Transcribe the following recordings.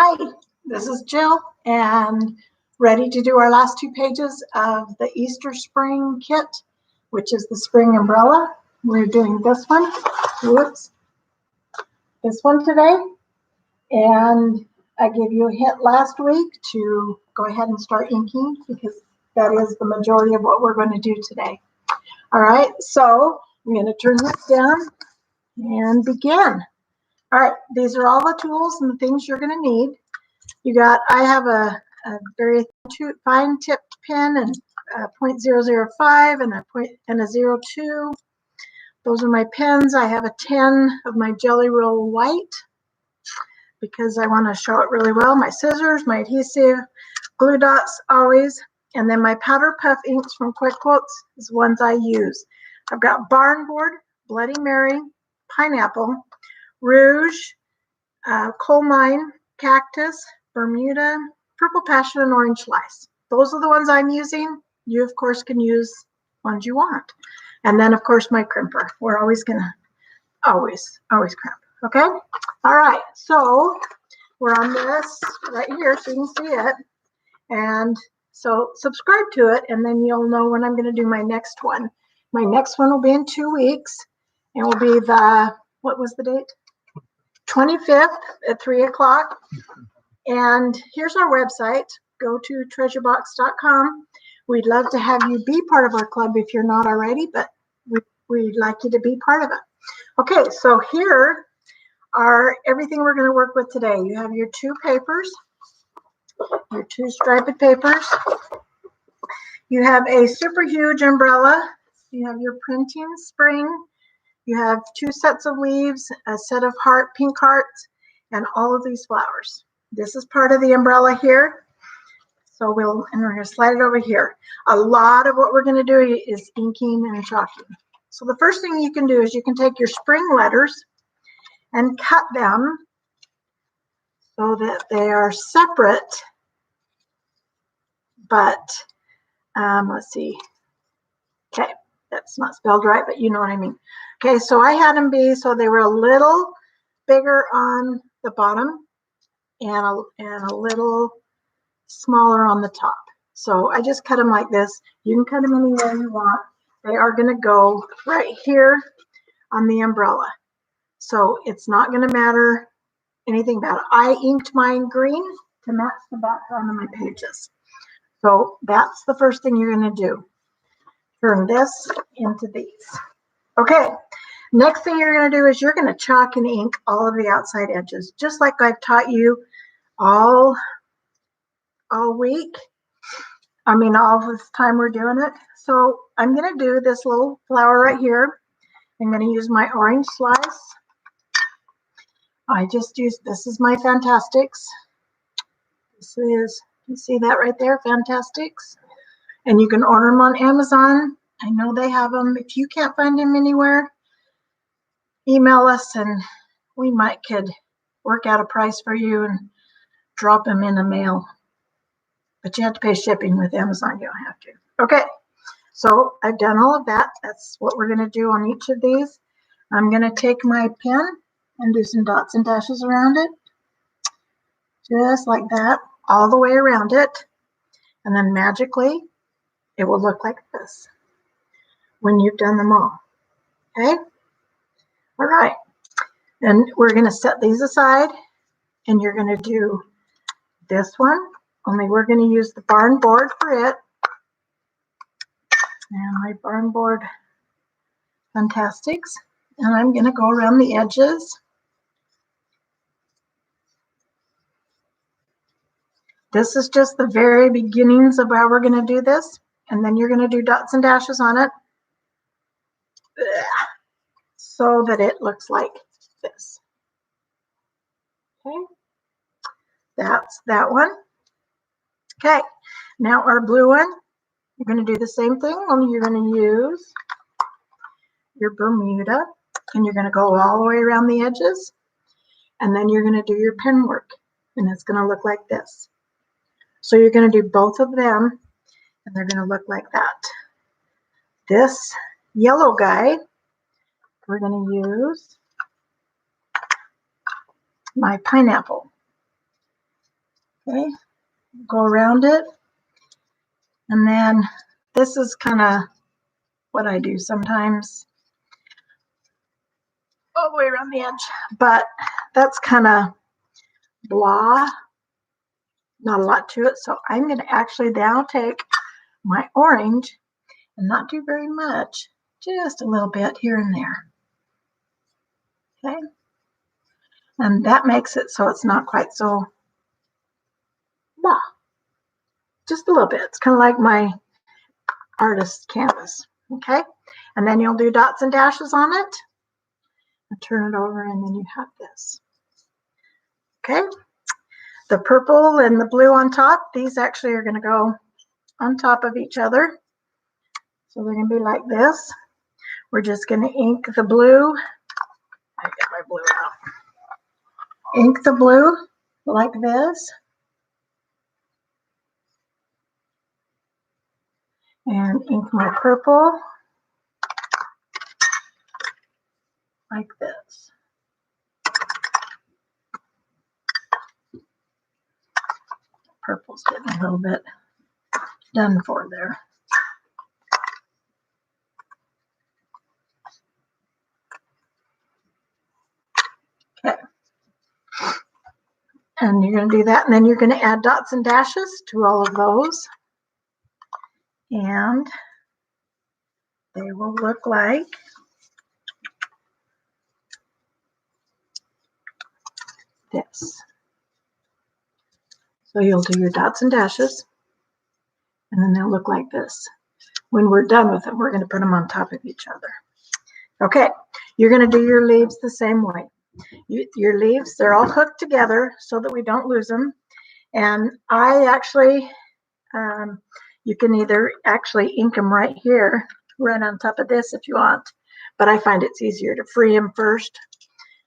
Hi, this is Jill, and ready to do our last 2 pages of the Easter Spring kit, which is the spring umbrella. We're doing this one, this one today, and I gave you a hint last week to go ahead and start inking because that is the majority of what we're going to do today. All right, so I'm going to turn this down and begin. All right, these are all the tools and the things you're going to need. I have a very fine tipped pen and a .005 and a 02. Those are my pens. I have a 10 of my Jelly Roll White because I want to show it really well. My scissors, my adhesive, glue dots always, and then my Powder Puff inks from Quick Quotes is the ones I use. I've got Barn Board, Bloody Mary, Pineapple, Rouge, Coal Mine, Cactus, Bermuda, Purple Passion, and Orange Slice. Those are the ones I'm using. You, of course, can use ones you want. And then, of course, my crimper. We're always going to, always crimp. Okay? All right. So we're on this right here so you can see it. And so subscribe to it, and then you'll know when I'm going to do my next one. My next one will be in 2 weeks. It will be the, what was the date? 25th at 3 o'clock. And here's our website. Go to treasurebox.com. We'd love to have you be part of our club if you're not already, but we'd like you to be part of it. Okay, so here are everything we're going to work with today. You have your 2 papers, your 2 striped papers. You have a super huge umbrella. You have your printing spring. You have 2 sets of leaves, a set of pink hearts, and all of these flowers. This is part of the umbrella here. So we're going to slide it over here. A lot of what we're going to do is inking and chalking. So the first thing you can do is you can take your spring letters and cut them so that they are separate. But let's see. Okay, that's not spelled right, but you know what I mean. Okay, so I had them be so they were a little bigger on the bottom and a little smaller on the top. So I just cut them like this. You can cut them anywhere you want. They are going to go right here on the umbrella. So it's not going to matter anything about it. I inked mine green to match the background of my pages. So that's the first thing you're going to do. Turn this into these. Okay, next thing you're going to do is you're going to chalk and ink all of the outside edges, just like I've taught you all week. I mean, all this time we're doing it. So I'm going to do this little flower right here. I'm going to use my orange slice. I just used, this is my Fantastics. This is, you see that right there, Fantastics? And you can order them on Amazon. I know they have them. If you can't find them anywhere, email us and we might could work out a price for you and drop them in the mail. But you have to pay shipping with Amazon. You don't have to. Okay, so I've done all of that. That's what we're going to do on each of these. I'm going to take my pen and do some dots and dashes around it. Just like that, all the way around it. And then magically, it will look like this when you've done them all. Okay? All right. Then we're going to set these aside, and you're going to do this one. Only we're going to use the Barn Board for it. And my Barn Board Fantastics. And I'm going to go around the edges. This is just the very beginnings of how we're going to do this. And then you're going to do dots and dashes on it so that it looks like this. Okay, that's that one. Okay, now our blue one, you're going to do the same thing, only you're going to use your Bermuda, and you're going to go all the way around the edges, and then you're going to do your pen work, and it's going to look like this. So you're going to do both of them, and they're going to look like that. This yellow guy, we're going to use my pineapple. Okay, go around it. And then this is kind of what I do sometimes, all the way around the edge, but that's kind of blah, not a lot to it. So I'm going to actually now take my orange and not do very much, just a little bit here and there. Okay, and that makes it so it's not quite so blah, just a little bit. It's kind of like my artist's canvas. Okay, and then you'll do dots and dashes on it and turn it over, and then you have this. Okay, the purple and the blue on top, these actually are going to go on top of each other. So they're going to be like this. We're just going to ink the blue. I get my blue out. Ink the blue like this. And ink my purple like this. Purple's getting a little bit done for there. Okay. And you're going to do that, and then you're going to add dots and dashes to all of those. And they will look like this. So you'll do your dots and dashes, and then they'll look like this. When we're done with them, we're going to put them on top of each other. Okay, you're going to do your leaves the same way. Your leaves, they're all hooked together so that we don't lose them. And I actually, you can either actually ink them right here, right on top of this if you want, but I find it's easier to free them first.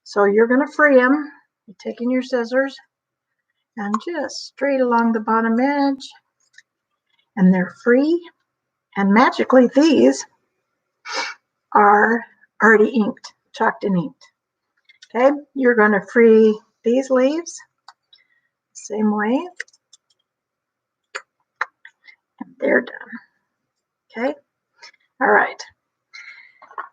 So you're going to free them. You're taking your scissors and just straight along the bottom edge, and they're free. And magically, these are already inked, chalked and inked. Okay, you're going to free these leaves same way, and they're done. Okay, all right.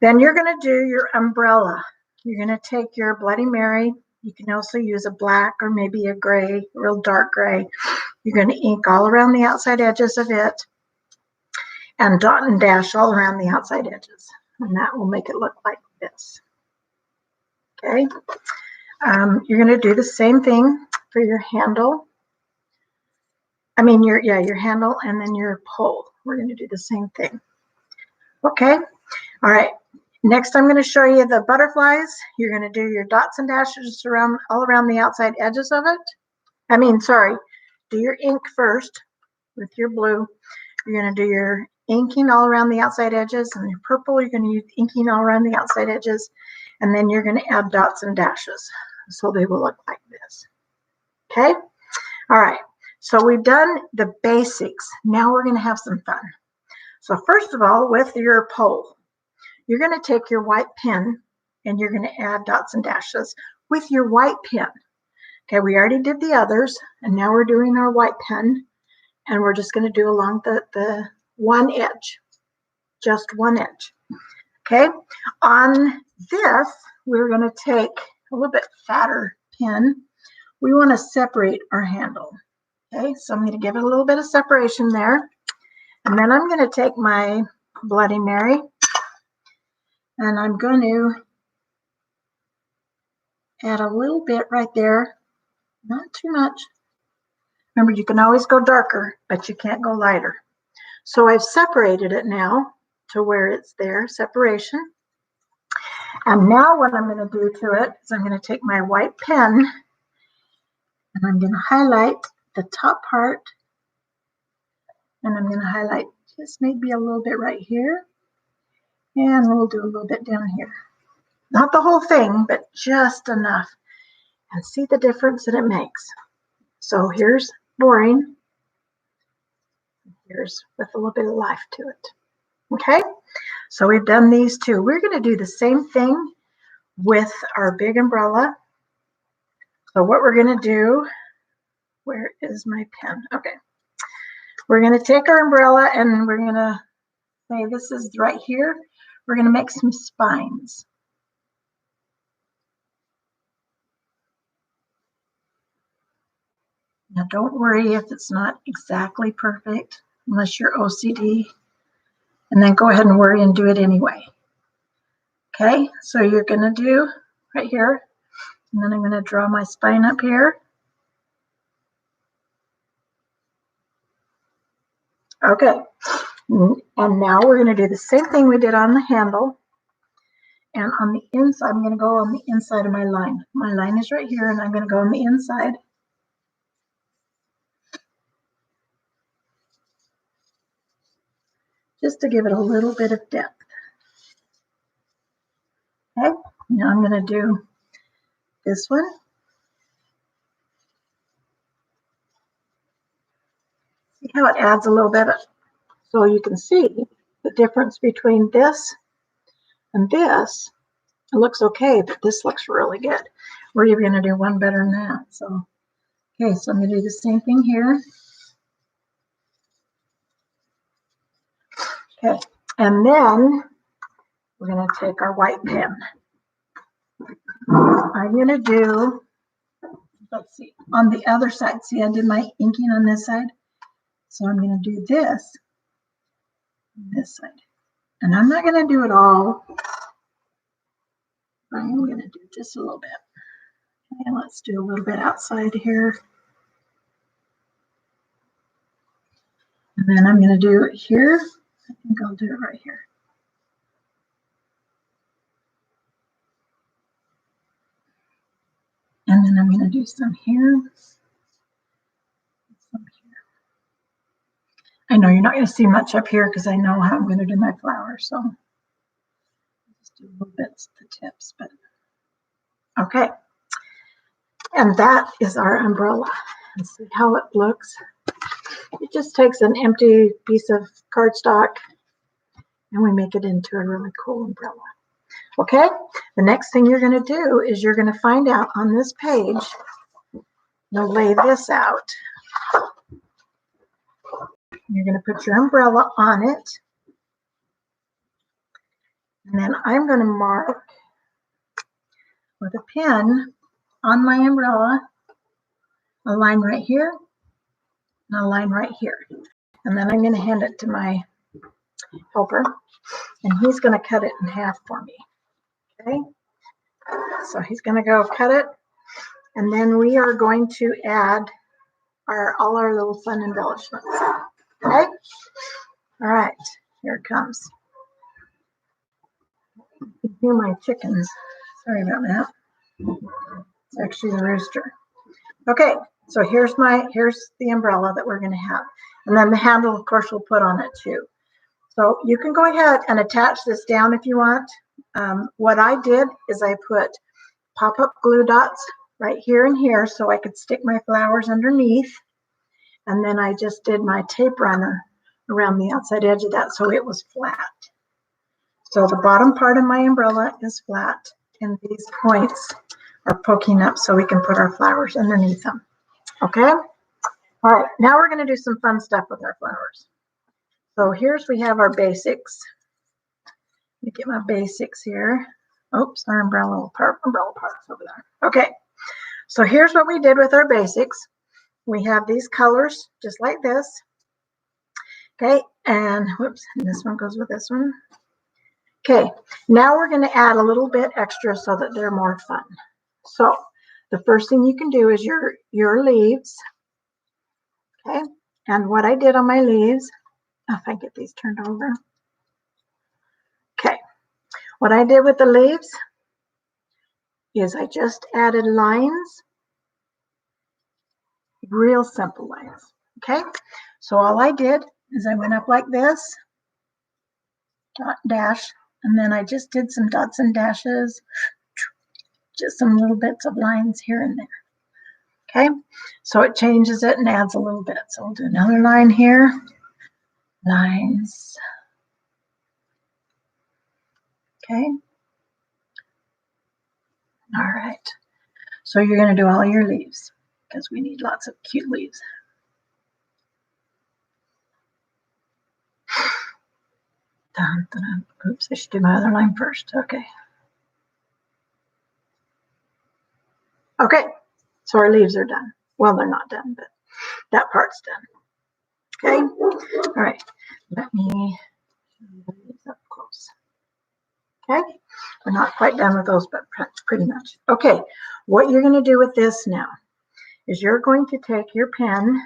Then you're going to do your umbrella. You're going to take your Bloody Mary. You can also use a black or maybe a gray, real dark gray. You're going to ink all around the outside edges of it and dot and dash all around the outside edges. And that will make it look like this. Okay. You're going to do the same thing for your handle. I mean, your handle and then your pole. We're going to do the same thing. Okay. All right. Next, I'm going to show you the butterflies. You're going to do your dots and dashes all around the outside edges of it. Do your ink first with your blue. You're going to do your inking all around the outside edges, and your purple, you're going to use inking all around the outside edges, and then you're going to add dots and dashes. So they will look like this. Okay? All right. So we've done the basics. Now we're going to have some fun. So first of all, with your pole, you're going to take your white pen and you're going to add dots and dashes with your white pen. Okay, we already did the others, and now we're doing our white pen, and we're just going to do along the one edge, just one edge. Okay, on this, we're going to take a little bit fatter pen. We want to separate our handle. Okay, so I'm going to give it a little bit of separation there. And then I'm going to take my Bloody Mary, and I'm going to add a little bit right there, not too much. Remember, you can always go darker, but you can't go lighter. So I've separated it now to where it's there, separation. And now what I'm going to do to it is I'm going to take my white pen and I'm going to highlight the top part, and I'm going to highlight just maybe a little bit right here, and we'll do a little bit down here. Not the whole thing, but just enough. And see the difference that it makes. So here's boring. Here's with a little bit of life to it. Okay, so we've done these two. We're going to do the same thing with our big umbrella. So what we're going to do where is my pen? Okay. We're going to take our umbrella and we're going to say this is right here. We're going to make some spines. Now don't worry if it's not exactly perfect, unless you're OCD, and then go ahead and worry and do it anyway. Okay, so you're going to do right here, and then I'm going to draw my spine up here. Okay, and now we're going to do the same thing we did on the handle. And on the inside, I'm going to go on the inside of my line. My line is right here, and I'm going to go on the inside. Just to give it a little bit of depth. Okay, now I'm going to do this one. See how it adds a little bit of, so you can see the difference between this and this. It looks okay, but this looks really good. We're even going to do one better than that. So, okay, so I'm going to do the same thing here. Okay, and then we're going to take our white pen. I'm going to do, let's see, on the other side. See, I did my inking on this side. So I'm going to do this on this side. And I'm not going to do it all. I'm going to do just a little bit. Okay, let's do a little bit outside here. And then I'm going to do it here. I think I'll do it right here. And then I'm going to do some here. Some here. I know you're not going to see much up here because I know how I'm going to do my flowers. So just do little bits at the tips. But okay. And that is our umbrella. And see how it looks. It just takes an empty piece of cardstock and we make it into a really cool umbrella. Okay, the next thing you're going to do is you're going to find out on this page, you'll lay this out. You're going to put your umbrella on it. And then I'm going to mark with a pen on my umbrella a line right here and a line right here. And then I'm going to hand it to my helper and he's going to cut it in half for me. Okay, so he's going to go cut it and then we are going to add all our little fun embellishments. Okay, all right, here it comes. You can hear my chickens. Sorry about that. It's actually the rooster. Okay, so here's the umbrella that we're going to have. And then the handle, of course, we'll put on it too. So you can go ahead and attach this down if you want. What I did is I put pop-up glue dots right here and here so I could stick my flowers underneath. And then I just did my tape runner around the outside edge of that so it was flat. So the bottom part of my umbrella is flat and these points are poking up so we can put our flowers underneath them. Okay? All right, now we're going to do some fun stuff with our flowers. So we have our basics. Let me get my basics here. Oops, our umbrella part's over there. Okay, so here's what we did with our basics. We have these colors just like this. Okay, and whoops, and this one goes with this one. Okay, now we're going to add a little bit extra so that they're more fun. So the first thing you can do is your leaves. Okay, and what I did on my leaves, if I get these turned over. Okay, what I did with the leaves is I just added lines, real simple lines. Okay, so all I did is I went up like this, dot, dash, and then I just did some dots and dashes, just some little bits of lines here and there. Okay, so it changes it and adds a little bit. So we'll do another line here, lines. Okay, all right, so you're going to do all your leaves. because we need lots of cute leaves. Dun, dun, dun. Oops, I should do my other line first. Okay. Okay, so our leaves are done. Well, they're not done, but that part's done. Okay, all right. Let me put these up close. Okay, we're not quite done with those, but pretty much. Okay, what you're going to do with this now is you're going to take your pen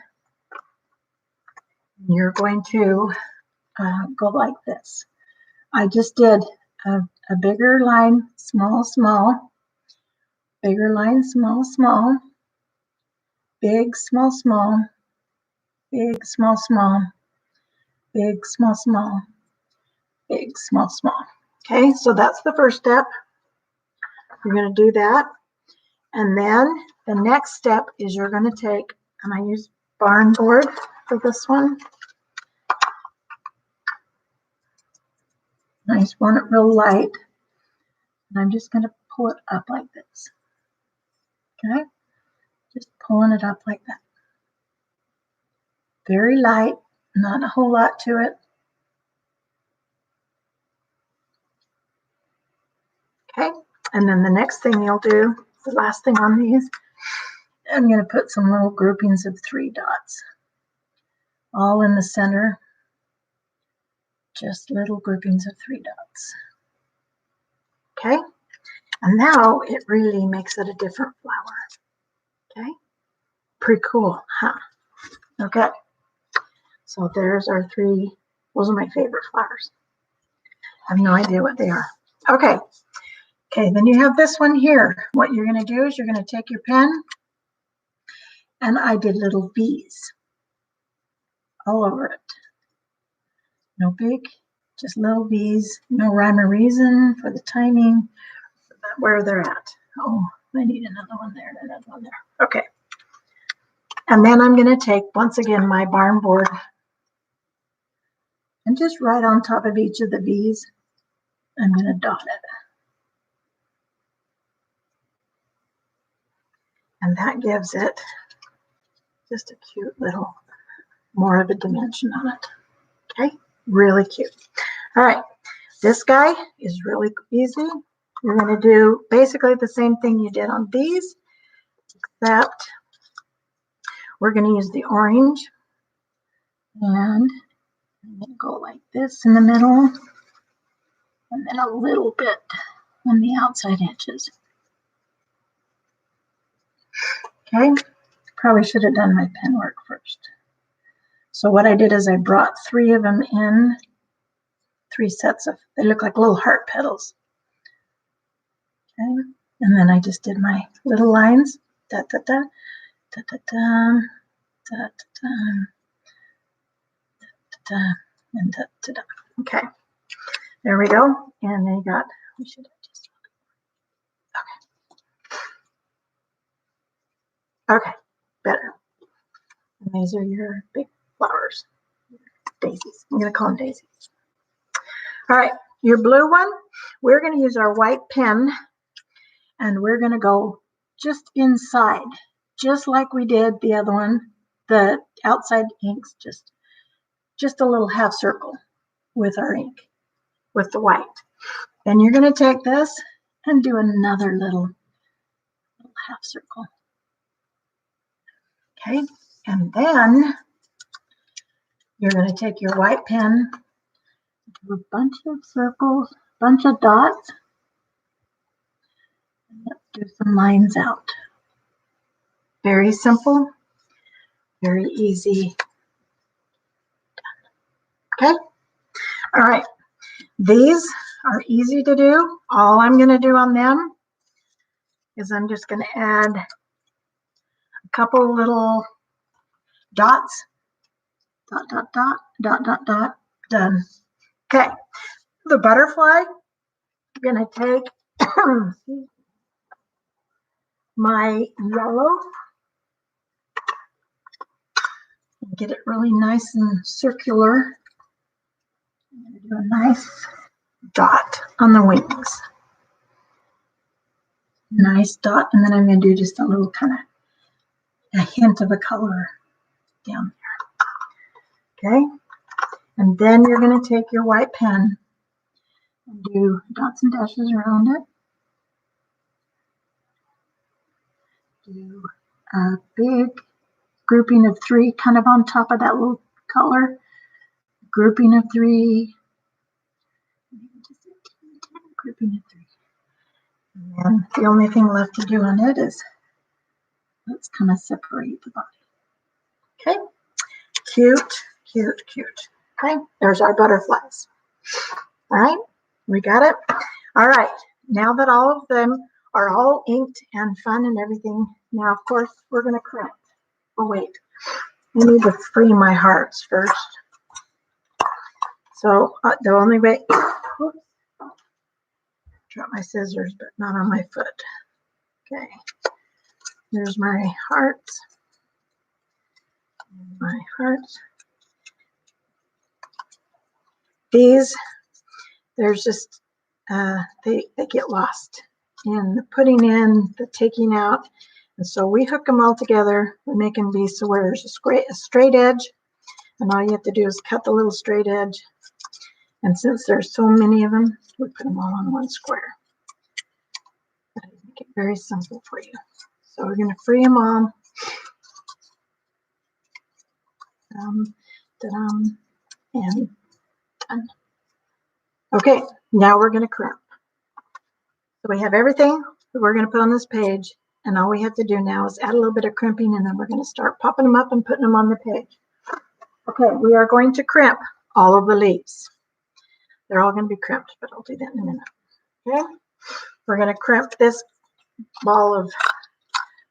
and you're going to go like this. I just did a bigger line, small, small, bigger line, small, small, big, small, small, big, small, small, big, small, small, big, small, small. Okay, so that's the first step. You're going to do that. And then the next step is you're going to take, and I use barn board for this one. I just want it real light. And I'm just going to pull it up like this. Okay, just pulling it up like that. Very light, not a whole lot to it. Okay, and then the next thing you'll do, the last thing on these, I'm going to put some little groupings of 3 dots all in the center. Just little groupings of 3 dots. Okay, and now it really makes it a different flower. Okay, pretty cool, huh? Okay, so there's our 3. Those are my favorite flowers. I have no idea what they are. Okay, then you have this one here. What you're going to do is you're going to take your pen, and I did little V's all over it. No big, just little V's. No rhyme or reason for the timing, where they're at. Oh, I need another one there, another one there. Okay. And then I'm going to take, once again, my barn board and just right on top of each of the V's, I'm going to dot it. And that gives it just a cute little, more of a dimension on it. Okay, really cute. All right, this guy is really easy. You're going to do basically the same thing you did on these, except we're going to use the orange. And I'm going to go like this in the middle, and then a little bit on the outside edges. Okay, probably should have done my pen work first. So what I did is I brought 3 of them in, 3 sets of, they look like little heart petals. Okay, and then I just did my little lines, da da da, da da da, da da da, da da, and da da da. Okay, there we go. And then you got, we should have just, okay, better. And these are your big flowers, daisies. I'm going to call them daisies. All right, your blue one, we're going to use our white pen, and we're going to go just inside, just like we did the other one, the outside inks, just a little half circle with our ink, with the white. Then you're going to take this and do another little half circle. Okay, and then you're going to take your white pen, do a bunch of circles, bunch of dots, and let's do some lines out. Very simple, very easy. Okay, all right, these are easy to do. All I'm going to do on them is I'm just going to add a couple little dots, dot, dot, dot, dot, dot, dot, done. Okay, the butterfly, I'm going to take my yellow, get it really nice and circular. I'm going to do a nice dot on the wings. Nice dot, and then I'm going to do just a little kind of a hint of a color down there. Okay, and then you're going to take your white pen and do dots and dashes around it. Do a big grouping of 3 kind of on top of that little color. Grouping of 3. Grouping of 3. And the only thing left to do on it is let's kind of separate the body. Okay, cute, cute, cute. Okay, there's our butterflies. All right, we got it. All right, now that all of them are all inked and fun and everything, now of course we're going to crimp. Oh wait, I need to free my hearts first. So the only way, oops, drop my scissors, but not on my foot. Okay, here's my hearts. My hearts. These, there's just, they get lost in the putting in, the taking out. And so we hook them all together. We make them be so where there's a straight edge. And all you have to do is cut the little straight edge. And since there's so many of them, we put them all on one square. But I make it very simple for you. So we're going to free them all. And done. Okay, now we're going to crimp. So we have everything that we're going to put on this page, and all we have to do now is add a little bit of crimping, and then we're going to start popping them up and putting them on the page. Okay, we are going to crimp all of the leaves. They're all going to be crimped, but I'll do that in a minute. Okay, we're going to crimp this ball of,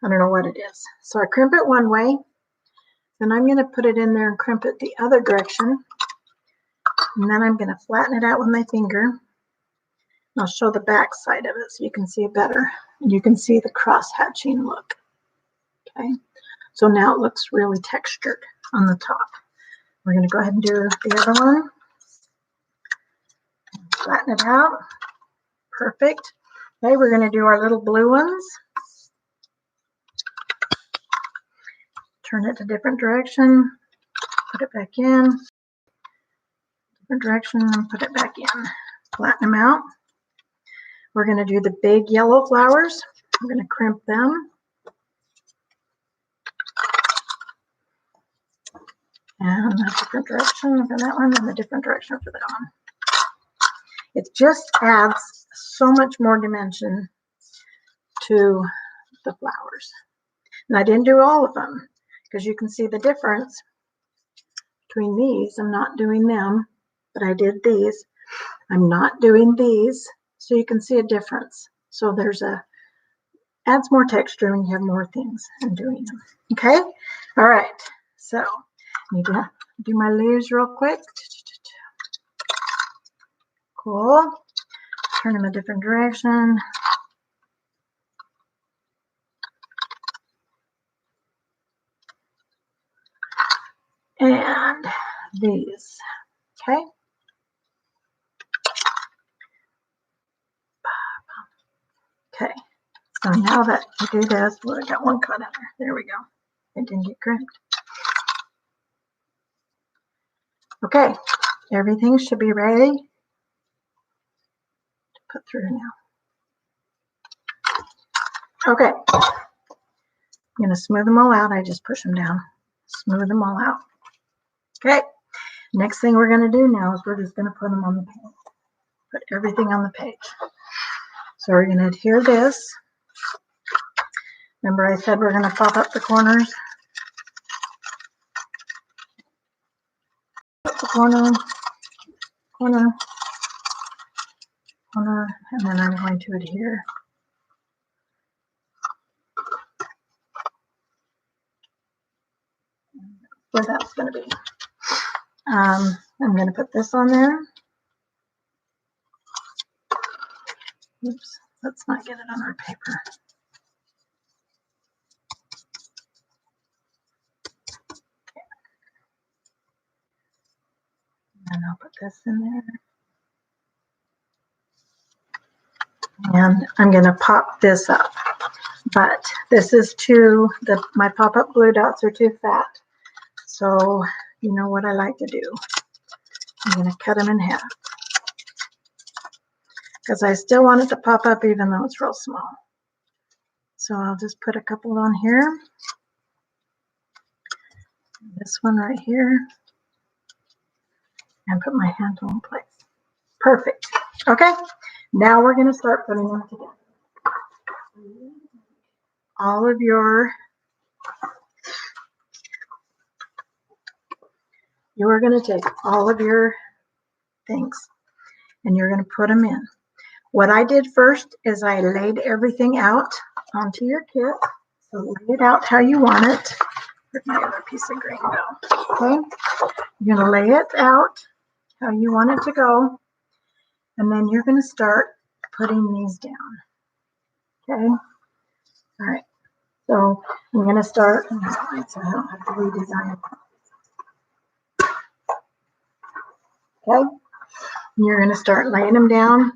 I don't know what it is. So I crimp it one way, then I'm going to put it in there and crimp it the other direction. And then I'm going to flatten it out with my finger. I'll show the back side of it so you can see it better. And you can see the cross-hatching look. Okay, so now it looks really textured on the top. We're going to go ahead and do the other one. Flatten it out. Perfect. Okay, we're going to do our little blue ones. Turn it to different direction. Put it back in. Different direction and put it back in. Flatten them out. We're going to do the big yellow flowers. We're going to crimp them. And a different direction for that one and a different direction for that one. It just adds so much more dimension to the flowers. And I didn't do all of them because you can see the difference between these. I'm not doing them, but I did these. I'm not doing these, so you can see a difference. So there's adds more texture when you have more things and doing them. Okay, all right. So I need to do my leaves real quick. Cool. Turn them a different direction. And these. Okay. Okay. So now that you do this, well, I got one cut out there. There we go. It didn't get crimped. Okay. Everything should be ready to put through now. Okay. I'm going to smooth them all out. I just push them down. Smooth them all out. Okay. Next thing we're going to do now is we're just going to put them on the page. Put everything on the page. So we're going to adhere this. Remember I said we're going to pop up the corners? Put the corner, corner, corner, and then I'm going to adhere. Where that's going to be. I'm going to put this on there. Oops, let's not get it on our paper. Okay. And I'll put this in there. And I'm going to pop this up. but this is my pop-up glue dots are too fat. So you know what I like to do. I'm going to cut them in half because I still want it to pop up even though it's real small. So I'll just put a couple on here. This one right here. And put my handle in place. Perfect. Okay. Now we're going to start putting them together. You are going to take all of your things and you're going to put them in. What I did first is I laid everything out onto your kit. So lay it out how you want it. Where'd my other piece of green go? Okay. You're going to lay it out how you want it to go. And then you're going to start putting these down. Okay. All right. So I'm going to start, so I don't have to redesign it. Okay. And you're going to start laying them down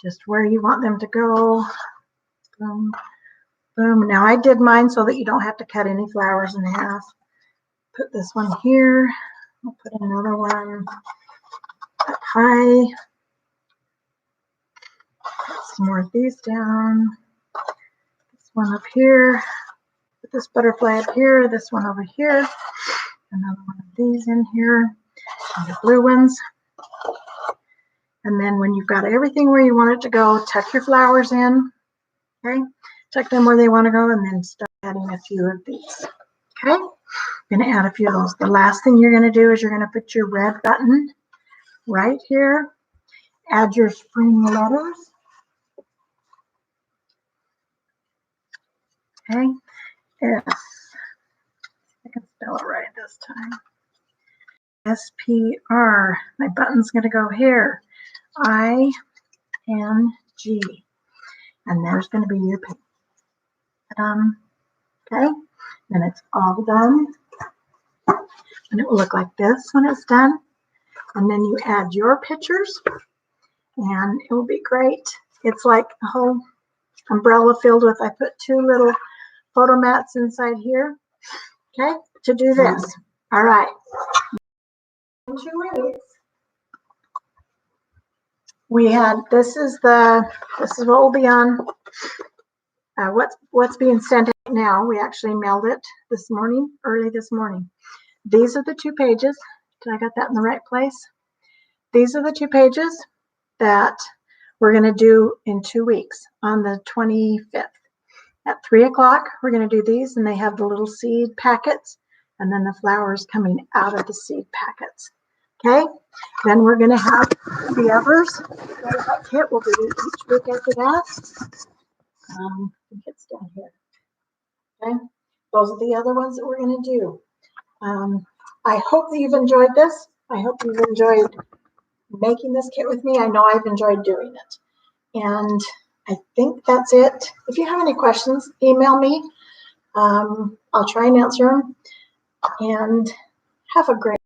just where you want them to go. Boom, boom. Now I did mine so that you don't have to cut any flowers in half. Put this one here. I'll put another one up high. Put some more of these down. This one up here. Put this butterfly up here. This one over here. Another one of these in here. And the blue ones. And then when you've got everything where you want it to go, tuck your flowers in. Okay. Tuck them where they want to go and then start adding a few of these. Okay. I'm going to add a few of those. The last thing you're going to do is you're going to put your red button right here. Add your spring letters. Okay. S. I can spell it right this time. S-P-R. My button's going to go here. I-N-G. And there's going to be your pin. Okay. Then it's all done. And it will look like this when it's done. And then you add your pictures. And it will be great. It's like a whole umbrella filled with, I put 2 little photo mats inside here. Okay. To do this. All right. In 2 weeks. We had, this is what will be on, what's being sent out now. We actually mailed it this morning, early this morning. These are the 2 pages. Did I get that in the right place? These are the 2 pages that we're going to do in 2 weeks on the 25th. At 3 o'clock, we're going to do these, and they have the little seed packets and then the flowers coming out of the seed packets. Okay, then we're going to have the others. That kit will be each week after that. I think it's down here. Okay, those are the other ones that we're going to do. I hope that you've enjoyed this. I hope you've enjoyed making this kit with me. I know I've enjoyed doing it. And I think that's it. If you have any questions, email me. I'll try and answer them. And have a great